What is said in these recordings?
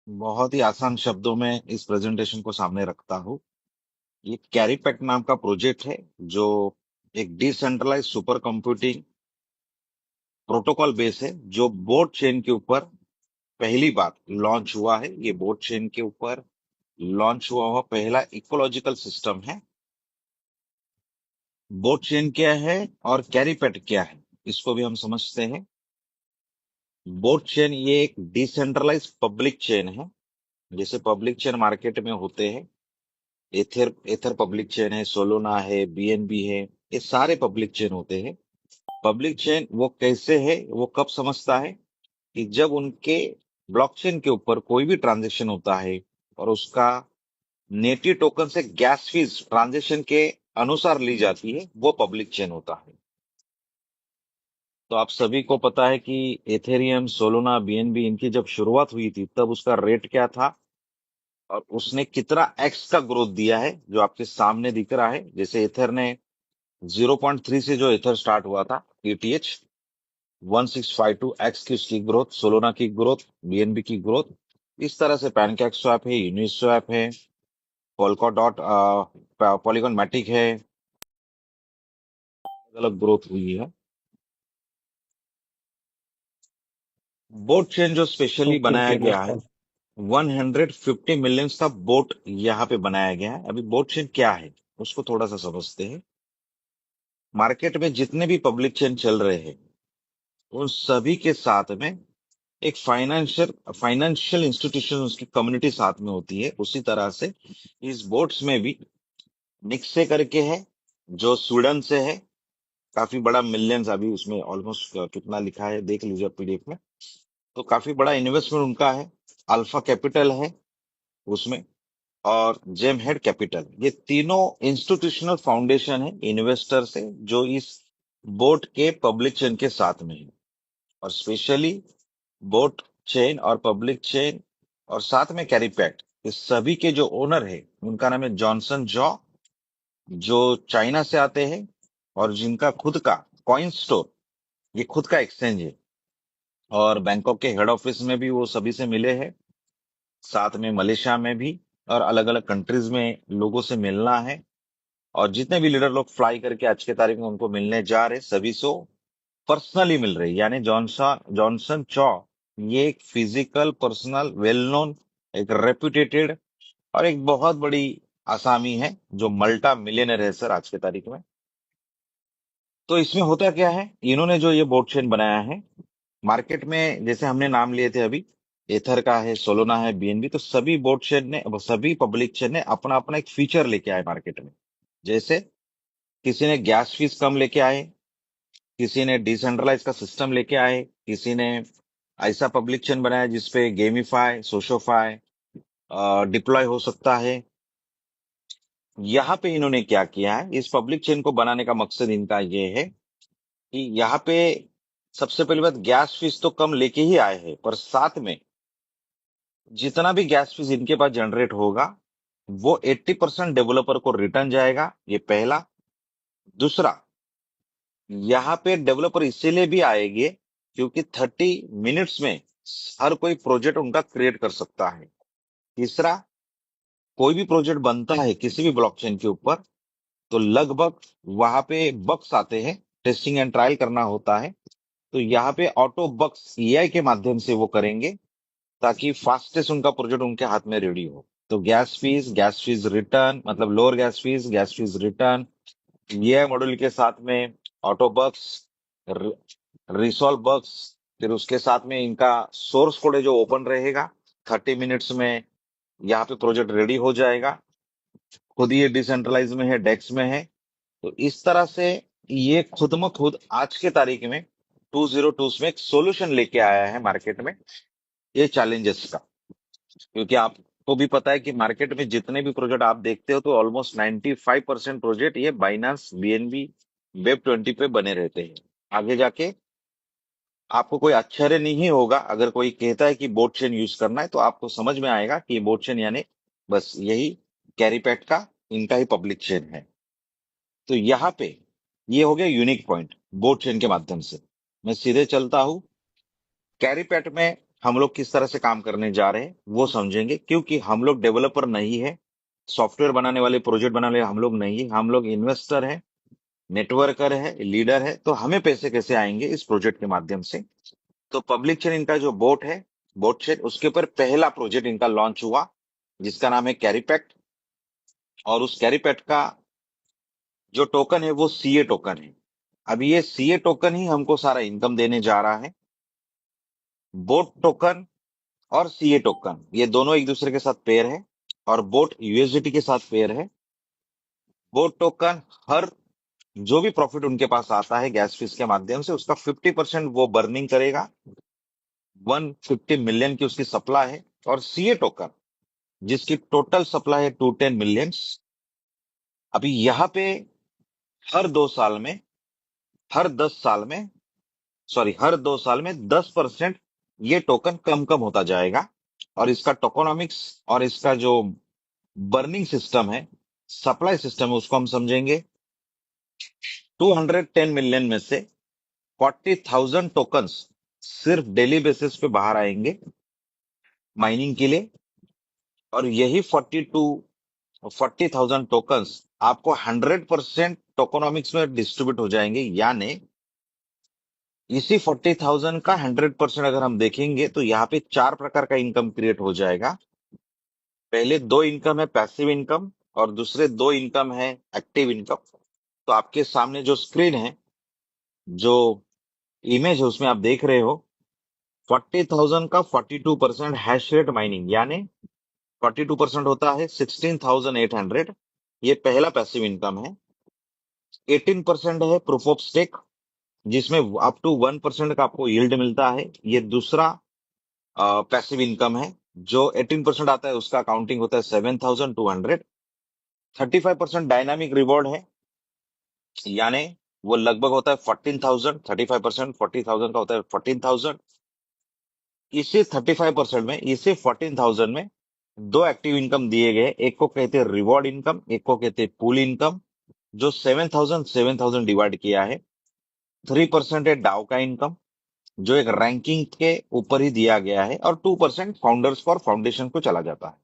बहुत ही आसान शब्दों में इस प्रेजेंटेशन को सामने रखता हूँ। ये कैरीपैक नाम का प्रोजेक्ट है, जो एक decentralise super computing protocol base है, जो बोट चेन के ऊपर पहली बार लॉन्च हुआ है। ये बोट चेन के ऊपर लॉन्च हुआ पहला इकोलॉजिकल सिस्टम है। बोट चेन क्या है और कैरीपैक क्या है, इसको भी हम समझते हैं। बोट चेन ये एक डिसेंट्रलाइज पब्लिक चेन है। जैसे पब्लिक चेन मार्केट में होते हैं, एथर एथर पब्लिक चेन है, सोलोना है, बीएनबी है, ये सारे पब्लिक चेन होते हैं। पब्लिक चेन वो कैसे है, वो कब समझता है कि जब उनके ब्लॉकचेन के ऊपर कोई भी ट्रांजेक्शन होता है और उसका नेटिव टोकन से गैस फीस ट्रांजेक्शन के अनुसार ली जाती है, वो पब्लिक चेन होता है। तो आप सभी को पता है कि एथेरियम, सोलोना, बीएनबी इनकी जब शुरुआत हुई थी तब उसका रेट क्या था और उसने कितना एक्स का ग्रोथ दिया है, जो आपके सामने दिख रहा है। जैसे एथर ने 0.3 से जो एथर स्टार्ट हुआ था, ETH 1652 एक्स की उसकी ग्रोथ, सोलोना की ग्रोथ, बीएनबी की ग्रोथ। इस तरह से पैनकेक स्वैप है, यूनिस्वैप है, पोलका डॉट पॉलीगॉन मैटिक है, अलग अलग ग्रोथ हुई है। बोट चेन जो स्पेशली ओके बनाया ओके गया है, अंडरस्टैंड। 150 मिलियंस का बोट यहाँ पे बनाया गया है। अभी बोट चेन क्या है उसको थोड़ा सा समझते हैं। मार्केट में जितने भी पब्लिक चेन चल रहे हैं, उन सभी के साथ में एक फाइनेंशियल फाइनेंशियल इंस्टीट्यूशन, उसकी कम्युनिटी साथ में होती है। उसी तरह से इस बोट्स में भी निक्से करके है, जो स्वीडन से है। काफी बड़ा, मिलियंस अभी उसमें ऑलमोस्ट कितना लिखा है देख लीजिए पीडीएफ में। तो काफी बड़ा इन्वेस्टमेंट उनका है। अल्फा कैपिटल है उसमें, और जेम हेड कैपिटल, ये तीनों इंस्टीट्यूशनल फाउंडेशन है, इन्वेस्टर्स है, जो इस बोट के पब्लिक चेन के साथ में है। और स्पेशली बोट चेन और पब्लिक चेन और साथ में कैरीपैट, इस सभी के जो ओनर है उनका नाम है जॉनसन जॉ, जो चाइना से आते हैं और जिनका खुद का कॉइन स्टोर, ये खुद का एक्सचेंज है। और बैंकॉक के हेड ऑफिस में भी वो सभी से मिले हैं, साथ में मलेशिया में भी, और अलग अलग कंट्रीज में लोगों से मिलना है। और जितने भी लीडर लोग फ्लाई करके आज के तारीख में उनको मिलने जा रहे, सभी से पर्सनली मिल रहे। यानी जॉनसन जॉनसन चॉ, ये एक फिजिकल पर्सनल वेल नोन, एक रेप्यूटेटेड और एक बहुत बड़ी आसामी है, जो मल्टा मिलियनर है सर आज के तारीख में। तो इसमें होता क्या है, इन्होंने जो ये बोट चेन बनाया है, मार्केट में जैसे हमने नाम लिए थे अभी, एथर का है, सोलोना है, बीएनबी, तो सभी बोट चेन ने, सभी पब्लिक चेन ने अपना अपना एक फीचर लेके आए मार्केट में। जैसे किसी ने गैस फीस कम लेके आए, किसी ने डिसेंट्रलाइज का सिस्टम लेके आए, किसी ने ऐसा पब्लिक चेन बनाया जिसपे गेमिफाई, सोशोफाई डिप्लॉय हो सकता है। यहाँ पे इन्होंने क्या किया है, इस पब्लिक चेन को बनाने का मकसद इनका ये है कि यहाँ पे सबसे पहली बात, गैस फीस तो कम लेके ही आए हैं, पर साथ में जितना भी गैस फीस इनके पास जनरेट होगा, वो 80% डेवलपर को रिटर्न जाएगा, ये पहला। दूसरा, यहाँ पे डेवलपर इसीलिए भी आएंगे क्योंकि 30 मिनट्स में हर कोई प्रोजेक्ट उनका क्रिएट कर सकता है। तीसरा, कोई भी प्रोजेक्ट बनता है किसी भी ब्लॉकचेन के ऊपर, तो लगभग वहां पे बग्स आते हैं, टेस्टिंग एंड ट्रायल करना होता है। तो यहाँ पे ऑटो बग्स एआई के माध्यम से वो करेंगे, ताकि फास्टेस्ट उनका प्रोजेक्ट उनके हाथ में रेडी हो। तो गैस फीस रिटर्न मतलब lower gas fees return, AI module के साथ में ऑटो बग्स, रिसॉल्व बग्स, फिर उसके साथ में इनका सोर्स कोड है जो ओपन रहेगा। 30 मिनट्स में यहाँ पे प्रोजेक्ट रेडी हो जाएगा। खुद ये डिसेंट्रलाइज में है, डेक्स में है। तो इस तरह से ये खुद म खुद आज के तारीख में 2022 में एक सोल्यूशन लेके आया है मार्केट में, ये चैलेंजेस का। क्योंकि आपको भी पता है कि मार्केट में जितने भी प्रोजेक्ट आप देखते हो, तो ऑलमोस्ट 95% प्रोजेक्ट ये बाइनांस, बीएनबी, वेब 20 पे बने रहते हैं। आगे जाके आपको कोई आश्चर्य नहीं होगा अगर कोई कहता है कि बोट चेन यूज करना है, तो आपको समझ में आएगा कि बोट चेन यानी बस यही कैरीपैट का, इनका ही पब्लिक चेन है। तो यहाँ पे ये हो गया यूनिक पॉइंट बोट चेन के माध्यम से। मैं सीधे चलता हूँ कैरीपैट में। हम लोग किस तरह से काम करने जा रहे हैं वो समझेंगे, क्योंकि हम लोग डेवलपर नहीं है, सॉफ्टवेयर बनाने वाले, प्रोजेक्ट बनाने वाले हम लोग नहीं है, हम लोग इन्वेस्टर है, नेटवर्कर है, लीडर है। तो हमें पैसे कैसे आएंगे इस प्रोजेक्ट के माध्यम से। तो पब्लिक चेन इनका जो बोट है, बोट चेन, उसके ऊपर पहला प्रोजेक्ट इनका लॉन्च हुआ जिसका नाम है कैरीपैक्ट। और उस कैरीपैक्ट का जो टोकन है वो सीए टोकन है। अब ये सीए टोकन ही हमको सारा इनकम देने जा रहा है। बोट टोकन और सीए टोकन ये दोनों एक दूसरे के साथ पेयर है, और बोट यूएसडीटी के साथ पेयर है। बोट टोकन हर जो भी प्रॉफिट उनके पास आता है गैस फीस के माध्यम से, उसका 50% वो बर्निंग करेगा। 150 मिलियन की उसकी सप्लाई है। और सीए टोकन जिसकी टोटल सप्लाई है 210 मिलियंस। अभी यहाँ पे हर 2 साल में, हर 10 साल में, सॉरी, हर 2 साल में 10% ये टोकन कम कम होता जाएगा। और इसका टोकोनॉमिक्स और इसका जो बर्निंग सिस्टम है, सप्लाई सिस्टम है, उसको हम समझेंगे। 210 मिलियन में से 40,000 टोकन्स सिर्फ डेली बेसिस पे बाहर आएंगे माइनिंग के लिए। और यही 40,000 टोकन्स आपको 100% टोकोनॉमिक्स में डिस्ट्रीब्यूट हो जाएंगे। यानी इसी 40,000 का 100% अगर हम देखेंगे तो यहाँ पे 4 प्रकार का इनकम क्रिएट हो जाएगा। पहले 2 इनकम है पैसिव इनकम, और दूसरे 2 इनकम है एक्टिव इनकम। तो आपके सामने जो स्क्रीन है, जो इमेज है, उसमें आप देख रहे हो 40,000 का 42% हैश रेट माइनिंग, यानी 42% होता है 16,800। ये पहला पैसिव इनकम है। 18% है प्रूफ ऑफ स्टेक, जिसमें अप टू 1% का आपको यील्ड मिलता है। ये दूसरा पैसिव इनकम है। जो 18% आता है उसका काउंटिंग होता है 7,200। 35% डायनामिक रिवॉर्ड है, यानी वो लगभग होता है 14,000। 35% 40,000 का होता है 14,000। इसी 35% में, इसी 14,000 में दो एक्टिव इनकम दिए गए। एक को कहते हैं रिवॉर्ड इनकम, एक को कहते हैं पूल इनकम, जो 7,000 डिवाइड किया है। 3% है डाउ का इनकम, जो एक रैंकिंग के ऊपर ही दिया गया है। और 2% फाउंडर्स फॉर फाउंडेशन को चला जाता है।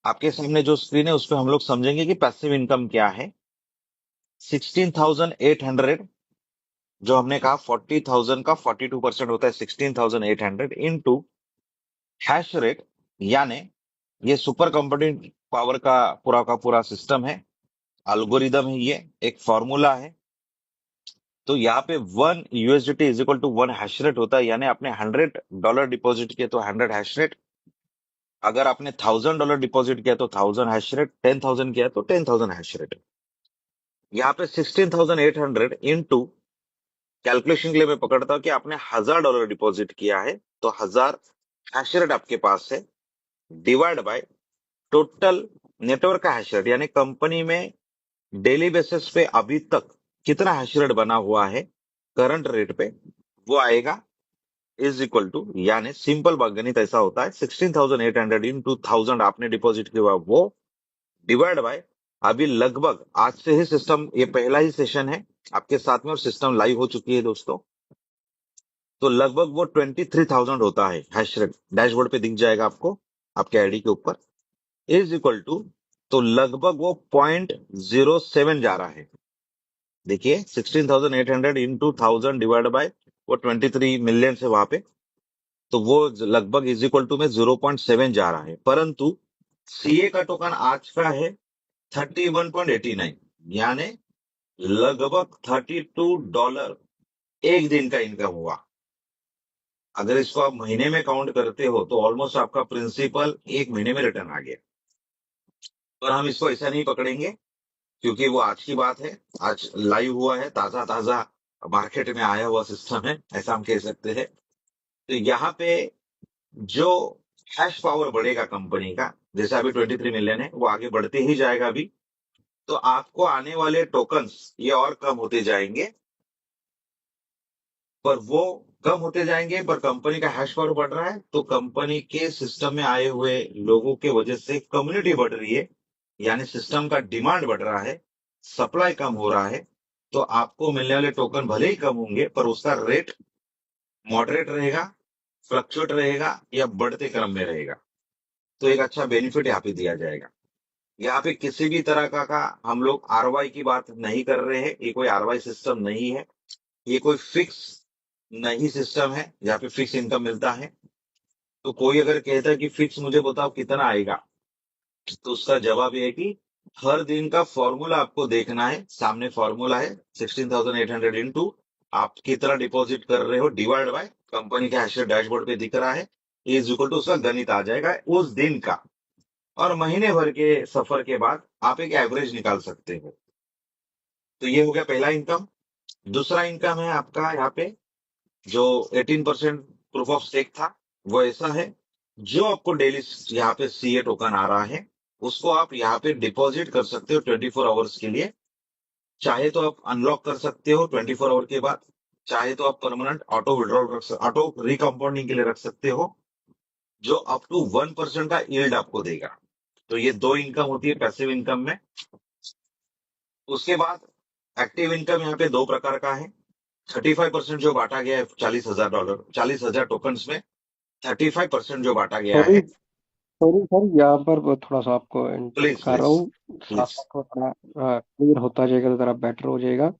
आपके सामने जो स्क्रीन है उस पर हम लोग समझेंगे कि पैसिव इनकम क्या है। 16,800, जो हमने कहा 40,000 का 42% होता है 16,800 इंटू हैश रेट, यानी ये सुपर कंप्यूटिंग पावर का पूरा सिस्टम है, अल्गोरिदम है, ये एक फॉर्मूला है। तो यहाँ पे 1 USDT is equal to 1 hash rate होता है। यानी आपने $100 डिपॉजिट किया तो 100 हैश रेट, अगर आपने $1,000 डिपॉजिट किया तो 1,000 हैश रेट, 10,000 किया तो 10,000 हैश रेट। यहाँ पे 16,800 इंटू, कैलकुलेशन के लिए मैं पकड़ता हूँ कि आपने $1,000 डिपॉजिट किया है तो 1,000 हैश रेट आपके पास है, डिवाइड बाय टोटल नेटवर्क का हैश रेट, यानी कंपनी में डेली बेसिस पे अभी तक कितना हैश रेट बना हुआ है करंट रेट पे, वो आएगा इज इक्वल टू, यानी सिंपल गणित ऐसा होता है 16,800 इंटू 1,000 आपने डिपॉजिट किया हुआ, वो डिवाइड बाय अभी लगभग, आज से ही सिस्टम, ये पहला ही सेशन है आपके साथ में और सिस्टम लाइव हो चुकी है दोस्तों। तो लगभग वो 23,000 होता है हैश रेट। डैशबोर्ड पे दिख जाएगा आपको, आपके आईडी के ऊपर, इज इक्वल टू, तो लगभग वो 0.07 जा रहा है। देखिए 16,800 इंटू 1,000 डिवाइड बाय वो 23 मिलियन है वहां पे, तो वो लगभग इज इक्वल टू में 0.7 जा रहा है। परंतु सीए का टोकन आज का है 31.89, यानी लगभग $32 एक दिन का इनकम हुआ। अगर इसको आप महीने में काउंट करते हो तो ऑलमोस्ट आपका प्रिंसिपल एक महीने में रिटर्न आ गया। पर हम इसको ऐसा नहीं पकड़ेंगे, क्योंकि वो आज की बात है, आज लाइव हुआ है, ताजा ताजा मार्केट में आया हुआ सिस्टम है, ऐसा हम कह सकते हैं। तो यहाँ पे जो हैश पावर बढ़ेगा कंपनी का, जैसे अभी 23 मिलियन है, वो आगे बढ़ते ही जाएगा अभी। तो आपको आने वाले टोकन्स ये और कम होते जाएंगे, पर वो कम होते जाएंगे, पर कंपनी का हैश पावर बढ़ रहा है, तो कंपनी के सिस्टम में आए हुए लोगों के वजह से कम्युनिटी बढ़ रही है, यानी सिस्टम का डिमांड बढ़ रहा है, सप्लाई कम हो रहा है। तो आपको मिलने वाले टोकन भले ही कम होंगे, पर उसका रेट मॉडरेट रहेगा, फ्लक्चुएट रहेगा या बढ़ते क्रम में रहेगा, तो एक अच्छा बेनिफिट यहाँ पे दिया जाएगा। यहाँ पे किसी भी तरह का हम लोग आरवाई की बात नहीं कर रहे हैं, ये कोई आरवाई सिस्टम नहीं है, ये कोई फिक्स नहीं सिस्टम है जहाँ पे फिक्स इनकम मिलता है। तो कोई अगर कहता है कि फिक्स मुझे बताओ कितना आएगा, तो उसका जवाब ये है कि हर दिन का फॉर्मूला आपको देखना है। सामने फॉर्मूला है 16,800 इंटू आप कितना डिपॉजिट कर रहे हो डिवाइड बाय कंपनी के हैशेड डैशबोर्ड पे दिख रहा है, इज इक्वल टू उसका गणित आ जाएगा उस दिन का। और महीने भर के सफर के बाद आप एक एवरेज निकाल सकते हो। तो ये हो गया पहला इनकम। दूसरा इनकम है आपका यहाँ पे जो 18% प्रूफ ऑफ स्टेक था, वो ऐसा है जो आपको डेली यहाँ पे सीए टोकन आ रहा है, उसको आप यहाँ पे डिपॉजिट कर सकते हो 24 आवर्स के लिए। चाहे तो आप अनलॉक कर सकते हो 24 आवर के बाद, चाहे तो आप परमानेंट ऑटो विड्रॉल ऑटो रिकम्पाउंडिंग के लिए रख सकते हो, जो अप टू 1% का यील्ड आपको देगा। तो ये दो इनकम होती है पैसिव इनकम में। उसके बाद एक्टिव इनकम यहाँ पे दो प्रकार का है। 35% जो बांटा गया है $40,000, 40,000 टोकन्स में 35% जो बांटा गया सॉरी है। सॉरी सर, यहाँ पर वो थोड़ा सा आपको इंटरप्ट प्लीज कर रहा प्लीज हूँ। साथ प्लीज। साथ में थोड़ा क्लियर होता जाएगा तो जरा बेटर हो जाएगा।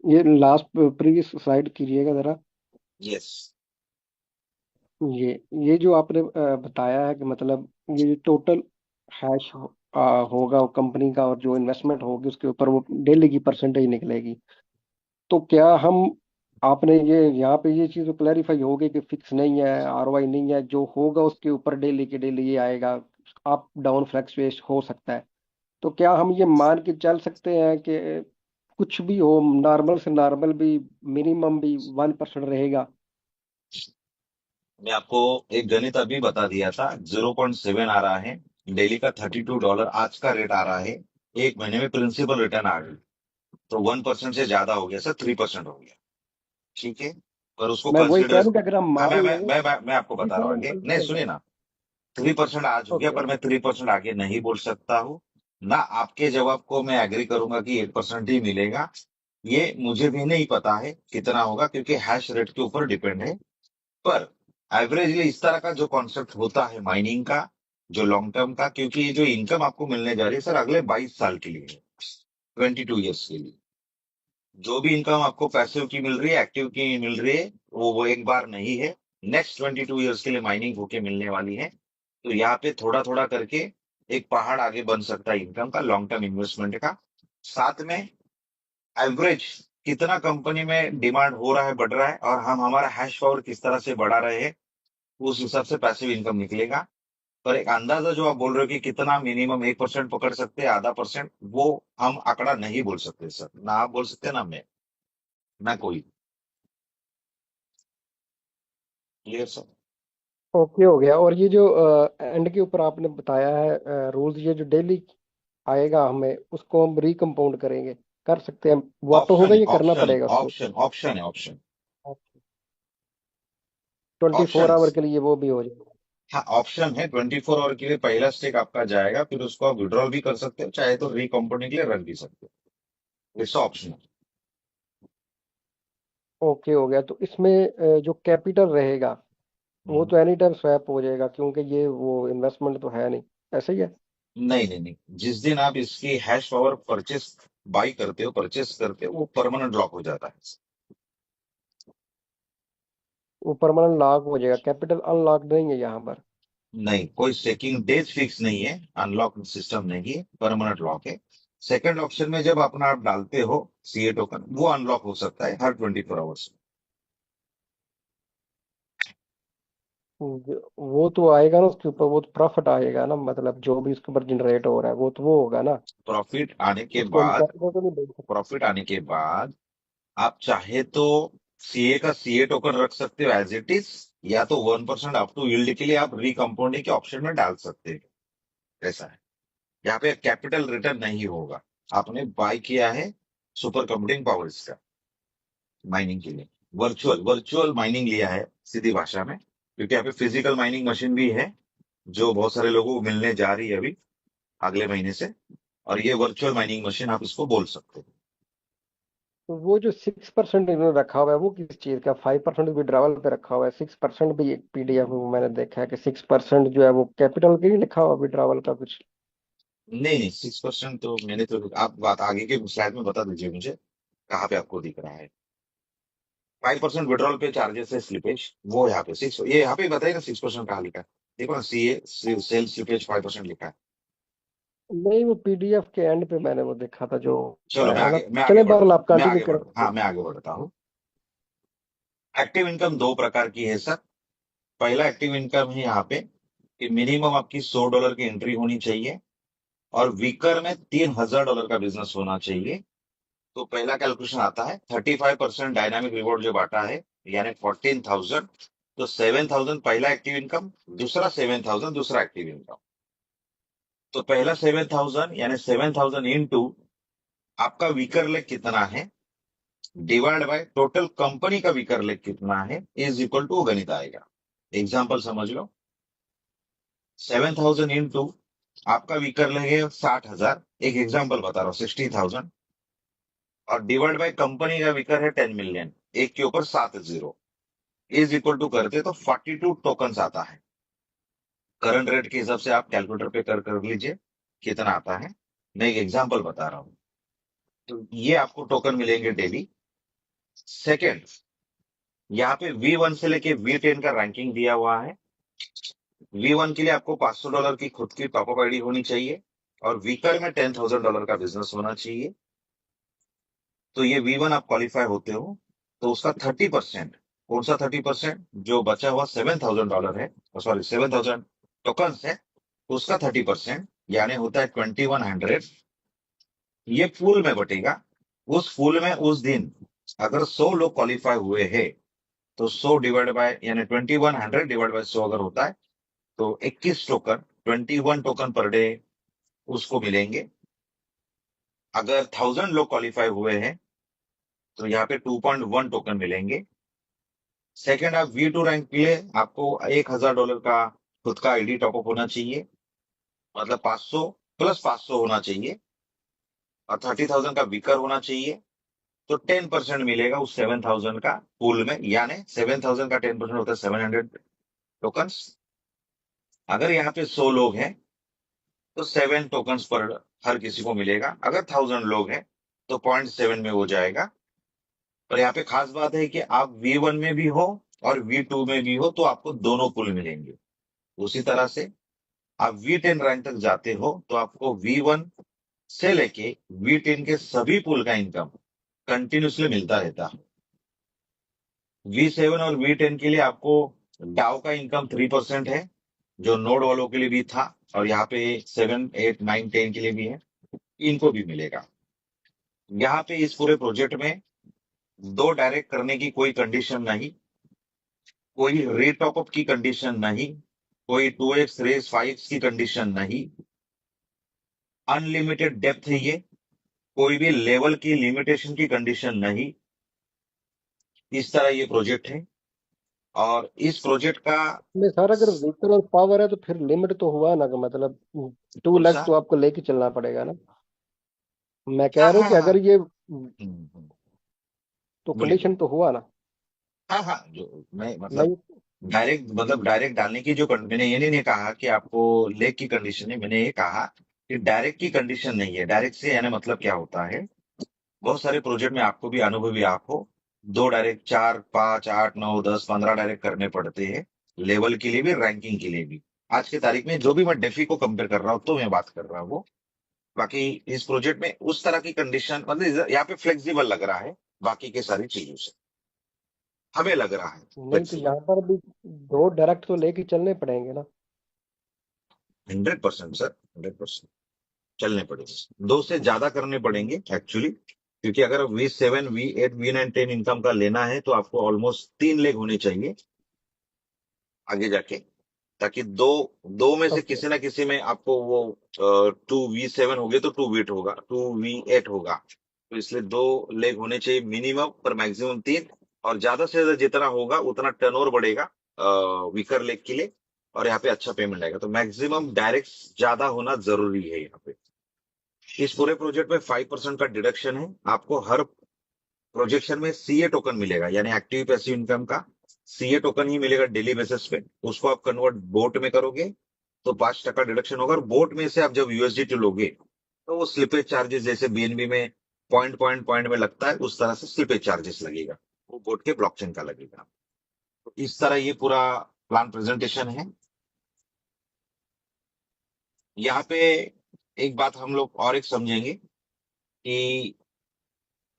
ये लास्ट प्रीवियस स्लाइड कीजिएगा जरा। यस। ये ये जो आपने बताया है कि मतलब ये जो टोटल हैश होगा वो कंपनी का, और जो इन्वेस्टमेंट होगी उसके ऊपर वो डेली की परसेंटेज निकलेगी। तो क्या हम, आपने ये यहाँ पे ये चीज़ तो क्लैरिफाई हो गई कि फिक्स नहीं है, आरओआई नहीं है, जो होगा उसके ऊपर डेली के डेली ये आएगा, अप डाउन फ्लक्चुएट हो सकता है। तो क्या हम ये मान के चल सकते हैं कि कुछ भी हो, नॉर्मल से नॉर्मल भी, मिनिमम भी 1% रहेगा? मैं आपको एक गणित अभी बता दिया था, 0.7 आ रहा है डेली का, $32 आज का रेट आ रहा है। एक महीने में प्रिंसिपल रिटर्न आ गई, तो 1% से ज्यादा हो गया सर, 3% हो गया। ठीक है, पर उसको मैं वही कह कंसिडर। रहा हूँ कि अगर हम हाँ, मान लें मैं आपको कि बता रहा हूँ आगे, नहीं चलेगा। सुनिए ना। 3% आज हो गया, ओके पर मैं ओके। 3% आगे नहीं बोल सकता हूँ ना। आपके जवाब को मैं एग्री करूंगा कि 8% ही मिलेगा। ये मुझे भी नहीं पता है कितना होगा, क्योंकि हैश रेट के ऊपर डिपेंड है। पर एवरेजली इस तरह का जो कॉन्सेप्ट होता है माइनिंग का, जो लॉन्ग टर्म का, क्योंकि ये जो इनकम आपको मिलने जा रही है सर अगले 22 साल के लिए है, 22 ईयर्स के लिए। जो भी इनकम आपको पैसिव की मिल रही है, एक्टिव की मिल रही है, वो एक बार नहीं है, नेक्स्ट 22 ईयर्स के लिए माइनिंग होके मिलने वाली है। तो यहाँ पे थोड़ा थोड़ा करके एक पहाड़ आगे बन सकता है इनकम का, लॉन्ग टर्म इन्वेस्टमेंट का। साथ में एवरेज कितना कंपनी में डिमांड हो रहा है, बढ़ रहा है, और हम हमारा हैश पावर किस तरह से बढ़ा रहे हैं, उस हिसाब से पैसिव इनकम निकलेगा। पर एक अंदाजा जो आप बोल रहे हो कि कितना मिनिमम 1% पकड़ सकते हैं, आधा परसेंट, वो हम आंकड़ा नहीं बोल सकते सर, ना आप बोल सकते ना मैं, ना कोई। Clear sir? ओके हो गया। और ये जो एंड के ऊपर आपने बताया है रूल्स, ये जो डेली आएगा हमें उसको हम रिकम्पाउंड करेंगे, कर सकते हैं? वो तो ऑप्शन होगा, है, ये करना ऑप्शन पड़ेगा उसको? ऑप्शन ऑप्शन है, ऑप्शन 24 ऑप्शन। आवर के लिए वो भी हो जाएगा? हाँ, ऑप्शन है 24 आवर के लिए, पहला स्टेक आपका जाएगा, फिर उसको आप विड्रॉल भी कर सकते हो, चाहे तो रिकम्पनी के लिए रख भी सकते हो। It's option. ओके हो गया। तो इसमें जो कैपिटल रहेगा वो तो एनी टाइम स्वैप हो जाएगा, क्योंकि ये वो इन्वेस्टमेंट तो है नहीं, ऐसे ही है? नहीं नहीं नहीं, जिस दिन आप इसकी हैश पावर परचेस करते हो, वो परमानेंट लॉक हो जाता है। वो परमानेंट लॉक हो जाएगा, कैपिटल अनलॉक नहीं है यहाँ पर? नहीं, कोई स्टेकिंग डेज फिक्स नहीं है, अनलॉक सिस्टम नहीं है, परमानेंट लॉक है। सेकंड ऑप्शन में जब अपना आप डालते हो सीए टोकन, वो अनलॉक हो सकता है हर 24 आवर्स। वो तो आएगा ना उसके ऊपर, वो तो प्रॉफिट आएगा ना, मतलब जो भी उसके ऊपर जनरेट हो रहा है वो तो वो होगा ना। प्रॉफिट आने के उसको हम बाद कैपिटल तो नहीं बोल सकते। प्रॉफिट आने के बाद आप चाहे तो सीए का सीए टोकन रख सकते हो एज इट इज, या तो 1% अप टू यील्ड के लिए आप रिकम्पाउंडिंग के ऑप्शन में डाल सकते हो। ऐसा है, यहाँ पे कैपिटल रिटर्न नहीं होगा। आपने बाय किया है सुपर कंप्यूटिंग पावर्स का माइनिंग के लिए, वर्चुअल वर्चुअल माइनिंग लिया है सीधी भाषा में, क्योंकि यहाँ पे फिजिकल माइनिंग मशीन भी है जो बहुत सारे लोगों को मिलने जा रही है अभी अगले महीने से। और ये वर्चुअल माइनिंग मशीन आप इसको बोल सकते हो। तो वो जो 6% इन्होंने रखा हुआ है वो किस चीज का? 5% विड्रॉवल पे रखा हुआ है, 6% भी एक पीडीएफ में मैंने देखा है कि 6% जो है वो कैपिटल के लिए लिखा हुआ विड्रॉवल का कुछ। नहीं नहीं, 6% तो मैंने तो, आप बात आगे के स्लाइड में बता दीजिए मुझे कहाँ पे आपको दिख रहा है। 5% विड्रॉल पे चार्जेस है स्लिपेज, वो यहाँ पे सिक्स, ये यहाँ पे बताइए ना 6% कहाँ लिखा है। देखो ना, सीए सेल स्लिपेज 5% लिखा है। नहीं, वो पीडीएफ के एंड पे मैंने वो देखा था जो चलो आया था। मैं आगे चले बढ़ बहरहाल आप मैं कंटिन्यू आगे करें। बढ़ हाँ, मैं आगे बढ़ता हूँ। एक्टिव इनकम दो प्रकार की है सर। पहला एक्टिव इनकम है यहाँ पे कि मिनिमम आपकी $100 की एंट्री होनी चाहिए और वीकर में $3,000 का बिजनेस होना चाहिए। तो पहला कैलकुलेशन आता है 35% डायनामिक रिवॉर्ड जो बांटा है, यानी 14,000। तो 7,000 पहला एक्टिव इनकम, दूसरा 7,000 दूसरा एक्टिव इनकम। तो पहला 7,000 यानी 7,000 इंटू आपका वीकर लेग कितना है, डिवाइड बाय टोटल कंपनी का वीकर लेग कितना है, इज इक्वल टू गणित आएगा। एग्जाम्पल समझ लो। 7,000 इंटू आपका वीकर लेग है 60,000, एक एग्जाम्पल बता रहा हूँ 60,000, और डिवाइड बाय कंपनी का वीकर है 10 मिलियन, एक के ऊपर 7 जीरो, इज इक्वल टू करते तो 42 टोकन आता है। करंट रेट के हिसाब से आप कैलकुलेटर पे कर लीजिए कितना आता है। मैं एक एग्जांपल बता रहा हूँ। तो ये आपको टोकन मिलेंगे डेली। सेकंड, यहाँ पे V1 से लेके V10 का रैंकिंग दिया हुआ है। V1 के लिए आपको $500 की खुद की टॉपअप आईडी होनी चाहिए और वीकर में $10,000 का बिजनेस होना चाहिए। तो ये V1 आप क्वालिफाई होते हो तो उसका 30%, कौन सा 30%, जो बचा हुआ $7,000 है, सॉरी 7,000 टोकन है, उसका 30% यानी होता है 2,100। ये फूल में बटेगा। उस फूल में उस दिन अगर 100 लोग क्वालिफाई हुए हैं तो 100 डिवाइड बाय, यानी 2,100 डिवाइड बाय 100 अगर होता है तो 21 टोकन, 21 टोकन पर डे उसको मिलेंगे। अगर 1,000 लोग क्वालिफाई हुए हैं तो यहाँ पे 2.1 टोकन मिलेंगे। सेकंड, आप V2 रैंक के लिए आपको $1,000 का खुद का आईडी टॉपअप होना चाहिए, मतलब 500 प्लस 500 होना चाहिए, और 30,000 का वीकर होना चाहिए। तो 10% मिलेगा उस 7,000 का पूल में, यानी 7,000 का 10% होता है 700 टोकन्स। अगर यहाँ पे 100 लोग हैं तो 7 टोकन्स पर हर किसी को मिलेगा। अगर 1,000 लोग हैं तो 0.7 में हो जाएगा। पर यहाँ पे खास बात है कि आप V1 में भी हो और V2 में भी हो तो आपको दोनों पुल मिलेंगे। उसी तरह से आप V10 रैंक तक जाते हो तो आपको V1 से लेके V10 के सभी पुल का इनकम कंटिन्यूसली मिलता रहता है। V7 और V10 के लिए आपको डाउ का इनकम 3% है, जो नोड वालों के लिए भी था, और यहाँ पे 7, 8, 9, 10 के लिए भी है, इनको भी मिलेगा। यहाँ पे इस पूरे प्रोजेक्ट में दो डायरेक्ट करने की कोई कंडीशन नहीं, कोई रीटॉपअप की कंडीशन नहीं, कोई 2x रेस 5x की कंडीशन नहीं, अनलिमिटेड डेप्थ है ये, कोई भी लेवल की लिमिटेशन की कंडीशन नहीं। इस तरह ये प्रोजेक्ट है, और इस प्रोजेक्ट का में सर अगर व्हीकल और पावर है तो फिर लिमिट तो हुआ ना, कि मतलब टू कौन लाख सा। तो आपको लेके चलना पड़ेगा ना। मैं कह हाँ रहा हूँ हाँ कि हाँ। अगर ये हम्म। तो बोलिए कंडीशन बोलिए। तो हुआ ना। हाँ हाँ, जो मैं मैं मतलब डायरेक्ट, मतलब डायरेक्ट डालने की जो मैंने ये नहीं कहा कि आपको लेग की कंडीशन है, मैंने ये कहा कि डायरेक्ट की कंडीशन नहीं है। डायरेक्ट से यानी मतलब क्या होता है, बहुत सारे प्रोजेक्ट में आपको भी अनुभवी आप हो, दो डायरेक्ट, 4, 5, 8, 9, 10, 15 डायरेक्ट करने पड़ते हैं, लेवल के लिए भी रैंकिंग के लिए भी। आज की तारीख में जो भी मैं डेफी को कंपेयर कर रहा हूँ तो मैं बात कर रहा हूँ। बाकी इस प्रोजेक्ट में उस तरह की कंडीशन, मतलब यहाँ पे फ्लेक्सिबल लग रहा है बाकी के सारी चीजों से, हमें लग रहा है नहीं, तो फ्लेक्सिबल। यहाँ पर भी दो डायरेक्ट तो लेके चलने पड़ेंगे ना। 100% सर, 100% चलने पड़ेंगे, दो से ज्यादा करने पड़ेंगे एक्चुअली, क्योंकि अगर V7, V8, V9, 10 इनकम का लेना है तो आपको ऑलमोस्ट 3 लेग होने चाहिए आगे जाके, ताकि दो दो में से ओके। किसी ना किसी में आपको वो 2V7 हो गए तो 2V8 होगा, 2V8 होगा। तो इसलिए 2 लेग होने चाहिए मिनिमम, पर मैक्सिमम 3। और ज्यादा से ज्यादा जितना होगा उतना टर्नओवर बढ़ेगा वीकर लेग के लिए, और यहाँ पे अच्छा पेमेंट आएगा। तो मैक्सिमम डायरेक्ट ज्यादा होना जरूरी है यहाँ पे। इस पूरे प्रोजेक्ट में 5% का डिडक्शन है आपको हर प्रोजेक्शन में सीए टोकन मिलेगा, यानी एक्टिव पैसिव इनकम का सीए टोकन ही मिलेगा डेली बेसिस पे। उसको आप कन्वर्ट बोट में करोगे तो 5% डिडक्शन होगा, और बोट में से आप जब यूएसडीटी लोगे तो वो स्लिपेज चार्जेस जैसे बीएनबी में पॉइंट पॉइंट पॉइंट में लगता है, उस तरह से स्लिपेज चार्जेस लगेगा, वो बोट के ब्लॉकचेन का लगेगा। तो इस तरह ये पूरा प्लान प्रेजेंटेशन है। यहाँ पे एक बात हम लोग और एक समझेंगे कि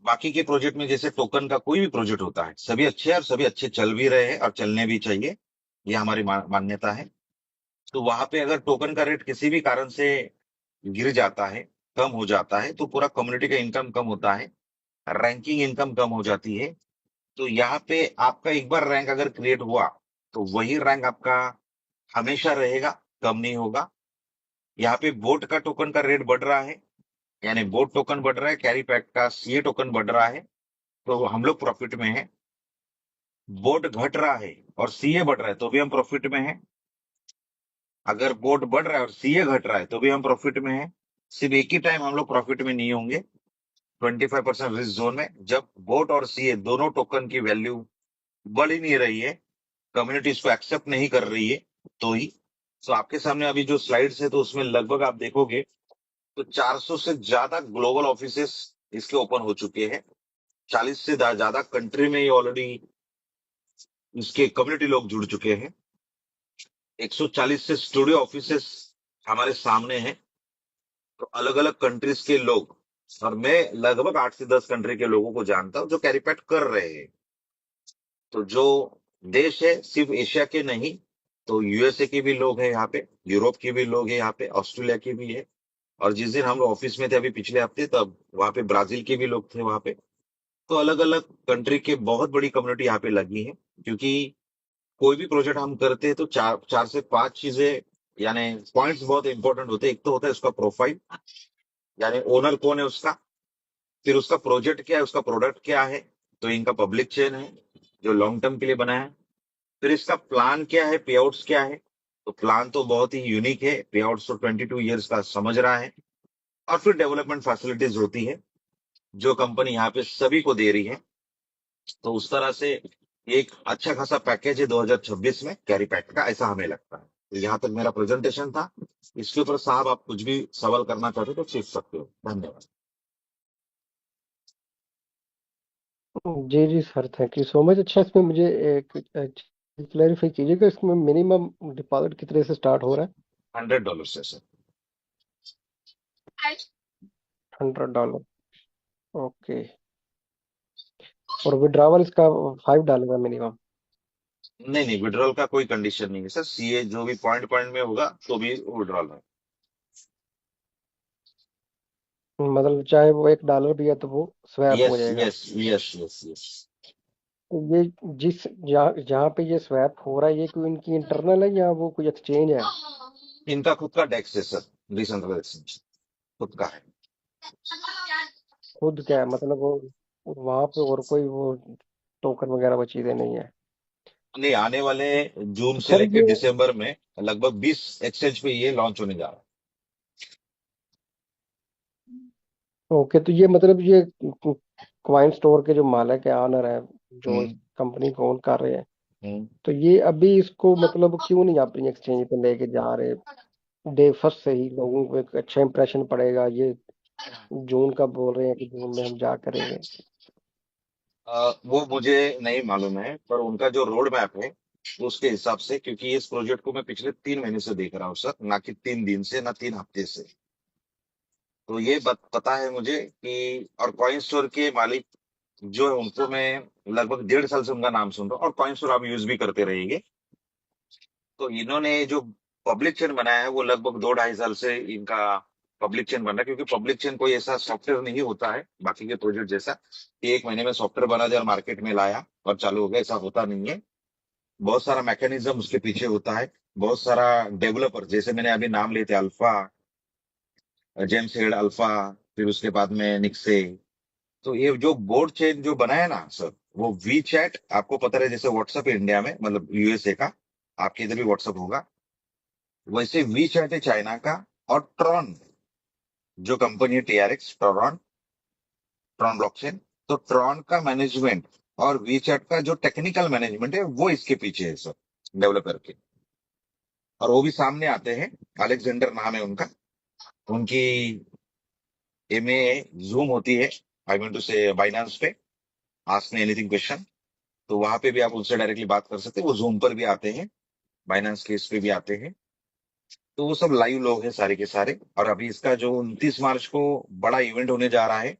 बाकी के प्रोजेक्ट में जैसे टोकन का कोई भी प्रोजेक्ट होता है, सभी अच्छे हैं और सभी अच्छे चल भी रहे हैं और चलने भी चाहिए, ये हमारी मान्यता है। तो वहां पे अगर टोकन का रेट किसी भी कारण से गिर जाता है, कम हो जाता है, तो पूरा कम्युनिटी का इनकम कम होता है, रैंकिंग इनकम कम हो जाती है। तो यहाँ पे आपका एक बार रैंक अगर क्रिएट हुआ तो वही रैंक आपका हमेशा रहेगा, कम नहीं होगा। यहाँ पे बोट का टोकन का रेट बढ़ रहा है, यानी बोट टोकन बढ़ रहा है, कैरी पैक का सीए टोकन बढ़ रहा है, तो हम लोग प्रॉफिट में है। बोट घट रहा है और सीए बढ़ रहा है तो भी हम प्रॉफिट में है। अगर बोट बढ़ रहा है और सीए घट रहा है तो भी हम प्रॉफिट में है। सिर्फ एक ही टाइम हम लोग प्रॉफिट में नहीं होंगे, 25% रिस्क जोन में, जब बोट और सीए दोनों टोकन की वैल्यू बढ़ ही नहीं रही है, कम्युनिटी इसको एक्सेप्ट नहीं कर रही है, तो ही। तो आपके सामने अभी जो स्लाइड्स है तो उसमें लगभग आप देखोगे तो 400 से ज्यादा ग्लोबल ऑफिसेस इसके ओपन हो चुके हैं। 40 से ज्यादा कंट्री में ये ऑलरेडी इसके कम्युनिटी लोग जुड़ चुके हैं। 140 से स्टूडियो ऑफिसेस हमारे सामने हैं। तो अलग अलग कंट्रीज के लोग, और मैं लगभग 8 से 10 कंट्री के लोगों को जानता हूं जो कैरीपैट कर रहे हैं। तो जो देश है सिर्फ एशिया के नहीं, तो यूएसए के भी लोग हैं यहाँ पे, यूरोप के भी लोग हैं यहाँ पे, ऑस्ट्रेलिया के भी है। और जिस दिन हम लोग ऑफिस में थे अभी पिछले हफ्ते, तब वहां पे ब्राजील के भी लोग थे वहां पे। तो अलग अलग कंट्री के बहुत बड़ी कम्युनिटी यहाँ पे लगी है, क्योंकि कोई भी प्रोजेक्ट हम करते हैं तो चार चार से पांच चीजें, यानी पॉइंट्स बहुत इंपॉर्टेंट होते हैं। एक तो होता है उसका प्रोफाइल, यानी ओनर कौन है उसका, फिर उसका प्रोजेक्ट क्या है, उसका प्रोडक्ट क्या है, तो इनका पब्लिक चेन है जो लॉन्ग टर्म के लिए बना है। फिर इसका प्लान क्या है, पे आउट्स क्या है, तो प्लान तो बहुत ही यूनिक है, पे आउट्स तो 22 ईयर्स का समझ रहा है। और फिर डेवलपमेंट फैसिलिटीज होती है जो कंपनी यहाँ पे सभी को दे रही है। तो उस तरह से एक अच्छा खासा पैकेज है 2026 में कैरी पैक का, ऐसा हमें लगता है। तो यहाँ तक मेरा प्रेजेंटेशन था। इसके ऊपर साहब आप कुछ भी सवाल करना चाहते हो तो पूछ सकते हो। धन्यवाद। जी जी sir, thank you so much. अच्छा, इसमें मुझे एक क्लैरिफाई कीजिएगा, इसमें मिनिमम डिपॉजिट कितने से स्टार्ट हो रहा है? $100 से सर। $100। ओके। और विड्रावल इसका $5 का मिनिमम? नहीं नहीं, विड्रॉल का कोई कंडीशन नहीं है सर, सीए जो भी पॉइंट पॉइंट में होगा तो भी विड्रॉल है। मतलब चाहे वो $1 भी है तो वो स्वैप यस हो जाएगा? Yes yes yes yes. तो ये जिस जहाँ जहाँ पे ये स्वैप हो रहा है, ये कोई इनकी इंटरनल है या वो कोई एक्सचेंज है? इनका खुद का डेक्स है सर, डिसेंट्रलाइज्ड एक्सचेंज खुद का है। खुद क्या है मतलब, वो वहां पे और कोई वो टोकन वगैरह वो चीजें नहीं है? नहीं, आने वाले जून तो से सर लेकर ये, दिसंबर में लगभग 20 एक्सचेंज पे ये लॉन्च होने जा रहा ओके, तो ये मतलब ये क्वाइन स्टोर के जो मालिक है, ऑनर है, है। जो इस कंपनी को ओन कर रहे हैं, हम्म। तो ये अभी इसको मतलब क्यों नहीं अपनी एक्सचेंज पे लेके जा रहे? डे फर्स्ट से ही लोगों को एक अच्छा इंप्रेशन पड़ेगा, ये जून का बोल रहे हैं कि जून में हम जा करेंगे। वो मुझे नहीं मालूम है, पर उनका जो रोड मैप है उसके हिसाब से, क्योंकि इस प्रोजेक्ट को मैं पिछले 3 महीने से देख रहा हूँ सर, ना कि 3 दिन से, ना 3 हफ्ते से। तो ये पता है मुझे कि, और कॉइन स्टोर के मालिक जो है उनको मैं लगभग 1.5 साल से उनका नाम सुन रहा हूँ, और कॉइन स्टोर आप यूज भी करते रहेंगे। तो इन्होंने जो पब्लिक चेन बनाया है वो लगभग 2 ढाई साल से इनका पब्लिक चेन बन रहा है, क्योंकि पब्लिक चेन कोई ऐसा सॉफ्टवेयर नहीं होता है बाकी के प्रोजेक्ट जैसा कि एक महीने में सॉफ्टवेयर बना दिया और मार्केट में लाया और चालू हो गया, ऐसा होता नहीं है। बहुत सारा मैकेनिज्म उसके पीछे होता है, बहुत सारा डेवलपर, जैसे मैंने अभी नाम लिए थे अल्फा, जेम्स हेड अल्फा, फिर उसके बाद में निक्से। तो ये जो बोर्ड चेन जो बनाया ना सर, वो वी चैट, आपको पता है जैसे व्हाट्सएप है इंडिया में, मतलब यूएसए का, आपके इधर भी व्हाट्सएप होगा, वैसे वी चैट है चाइना का। और ट्रॉन जो कंपनी है टीआरएक्स, ट्रॉन, ट्रॉन ब्लॉकचेन, तो ट्रॉन का मैनेजमेंट और वीचैट का जो टेक्निकल मैनेजमेंट है वो इसके पीछे है सर, डेवलपर के। और वो भी सामने आते हैं, अलेक्जेंडर नाम है उनका। उनकी एमए जूम होती है, आई मीन टू से बाइनांस पे, आस्क मी एनीथिंग क्वेश्चन। तो वहां पे भी आप उनसे डायरेक्टली बात कर सकते हैं, वो जूम पर भी आते हैं, बाइनांस केस पे भी आते हैं। तो वो सब लाइव लोग हैं सारे के सारे। और अभी इसका जो 29 मार्च को बड़ा इवेंट होने जा रहा है,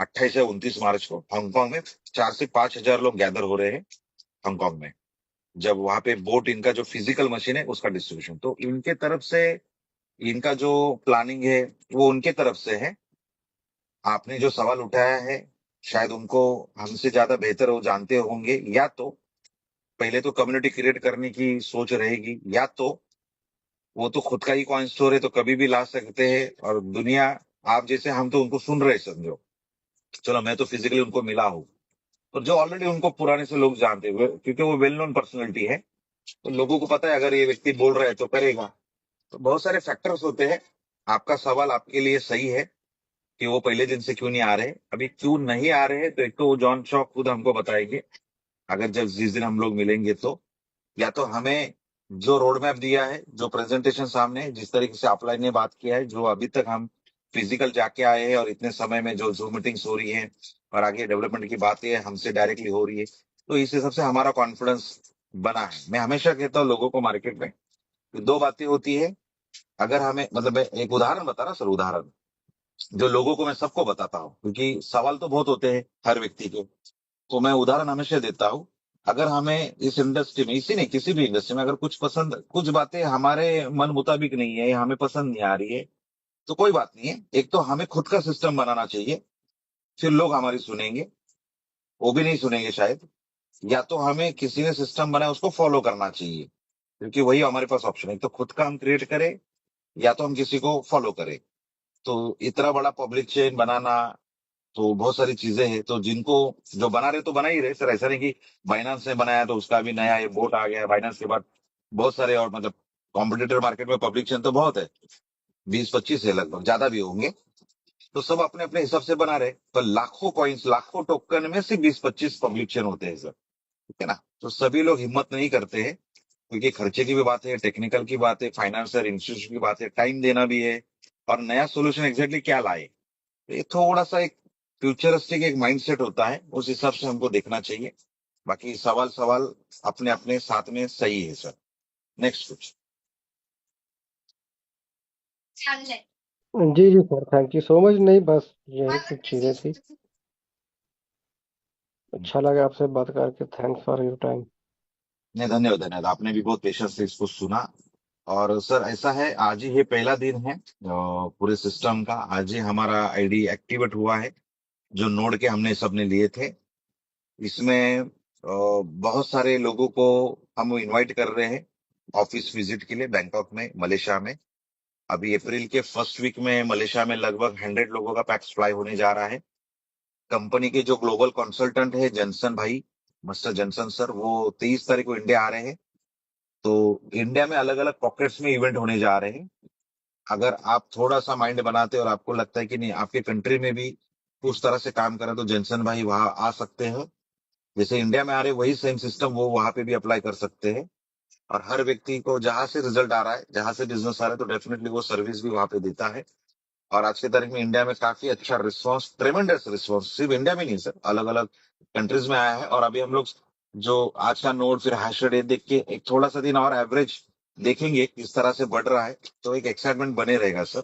28 या 29 मार्च को हांगकांग में 4 से 5 हजार लोग गैदर हो रहे हैं हांगकांग में, जब वहां पे बोट इनका जो फिजिकल मशीन है उसका डिस्ट्रीब्यूशन। तो इनके तरफ से इनका जो प्लानिंग है वो उनके तरफ से है। आपने जो सवाल उठाया है, शायद उनको हमसे ज्यादा बेहतर वो जानते होंगे, या तो पहले तो कम्युनिटी क्रिएट करने की सोच रहेगी, या तो वो तो खुद का ही कॉइन स्टोर है तो कभी भी ला सकते हैं। और दुनिया, आप जैसे हम तो उनको सुन रहे समझो, चलो मैं तो फिजिकली उनको मिला हूँ, तो जो ऑलरेडी उनको पुराने से लोग जानते हुए, क्योंकि वो वेल नोन पर्सनैलिटी है, तो लोगों को पता है अगर ये व्यक्ति बोल रहा है तो करेगा। तो बहुत सारे फैक्टर्स होते हैं। आपका सवाल आपके लिए सही है कि वो पहले दिन से क्यों नहीं आ रहे। अभी क्यों नहीं आ रहे हैं, तो एक तो वो जॉन शॉ खुद हमको बताएंगे, अगर जब जिस दिन हम लोग मिलेंगे तो। या तो हमें जो रोड मैप दिया है, जो प्रेजेंटेशन सामने है, जिस तरीके से अपलाइन ने बात किया है, जो अभी तक हम फिजिकल जाके आए हैं और इतने समय में जो जूम मीटिंग्स हो रही है और आगे डेवलपमेंट की बातें हमसे डायरेक्टली हो रही है, तो इस हिसाब से हमारा कॉन्फिडेंस बना है। मैं हमेशा कहता हूँ लोगों को मार्केट में कि दो बातें होती है। अगर हमें, मतलब मैं एक उदाहरण बता रहा सर, उदाहरण जो लोगों को मैं सबको बताता हूँ, क्योंकि सवाल तो बहुत होते हैं हर व्यक्ति के। तो मैं उदाहरण हमेशा देता हूँ। अगर हमें इस इंडस्ट्री में, इसी नहीं किसी भी इंडस्ट्री में, अगर कुछ पसंद, कुछ बातें हमारे मन मुताबिक नहीं है या हमें पसंद नहीं आ रही है, तो कोई बात नहीं है। एक तो हमें खुद का सिस्टम बनाना चाहिए, फिर लोग हमारी सुनेंगे, वो भी नहीं सुनेंगे शायद। या तो हमें किसी ने सिस्टम बनाया उसको फॉलो करना चाहिए, क्योंकि वही हमारे पास ऑप्शन है। तो खुद का हम क्रिएट करें, या तो हम किसी को फॉलो करें। तो इतना बड़ा पब्लिक चेन बनाना, तो बहुत सारी चीजें हैं। तो जिनको जो बना रहे तो बना ही रहे सर, ऐसा नहीं कि बाइनांस ने बनाया तो उसका भी नया ये बोट आ गया है। बाइनांस के बाद बहुत सारे और, मतलब कॉम्पिटिटर मार्केट में पब्लिक चेन तो बहुत है, 20-25 है लगभग, ज्यादा भी होंगे। तो सब अपने अपने हिसाब से बना रहे, तो लाखों कॉइन्स, लाखों टोकन में से 20-25 पब्लिक चेन होते हैं सर, ठीक है ना। तो सभी लोग हिम्मत नहीं करते हैं, क्योंकि खर्चे की भी बात है, टेक्निकल की बात है, फाइनेंशियल इंस्टीट्यूशन की बात है, टाइम देना भी है, और नया सोल्यूशन एग्जैक्टली क्या लाए। तो ये थोड़ा सा एक फ्यूचरिस्टिक एक माइंडसेट होता है, उस हिसाब से हमको देखना चाहिए। बाकी सवाल सवाल अपने अपने साथ में सही है सर। नेक्स्ट कुछ। जी जी sir, thank you so much. नहीं, बस यही कुछ चीज़ें थी। अच्छा लगा आपसे बात करके। Thanks for your time. नहीं, धन्यवाद धन्यवाद, आपने भी बहुत पेशेंस से इसको सुना। और सर ऐसा है, आज ही ये पहला दिन है पूरे सिस्टम का। आज ही हमारा आईडी एक्टिवेट हुआ है, जो नोड के हमने सबने लिए थे। इसमें बहुत सारे लोगों को हम इनवाइट कर रहे हैं ऑफिस विजिट के लिए, बैंकॉक में, मलेशिया में। अभी अप्रैल के फर्स्ट वीक में मलेशिया में लगभग 100 लोगों का पैक्स फ्लाई होने जा रहा है। कंपनी के जो ग्लोबल कंसल्टेंट है जनसन भाई, मिस्टर जनसन सर, वो 23 तारीख को इंडिया आ रहे हैं। तो इंडिया में अलग अलग पॉकेट्स में इवेंट होने जा रहे हैं। अगर आप थोड़ा सा माइंड बनाते और आपको लगता है कि नहीं आपके कंट्री में भी उस तरह से काम करें, तो जनसन भाई वहां आ सकते हैं। जैसे इंडिया में आ रहे वही सेम सिस्टम वो वहां पे भी अप्लाई कर सकते हैं। और हर व्यक्ति को जहां से रिजल्ट आ रहा है, जहां से बिजनेस आ रहा है, तो डेफिनेटली वो सर्विस भी वहां पे देता है। और आज की तारीख में इंडिया में काफी अच्छा रिस्पॉन्स, ट्रेमेंडस रिस्पॉन्स, सिर्फ इंडिया में नहीं सर, अलग अलग कंट्रीज में आया है। और अभी हम लोग जो आज का नोट फिर हैश रेट देख के एक थोड़ा सा दिन और एवरेज देखेंगे किस तरह से बढ़ रहा है, तो एक एक्साइटमेंट बने रहेगा सर।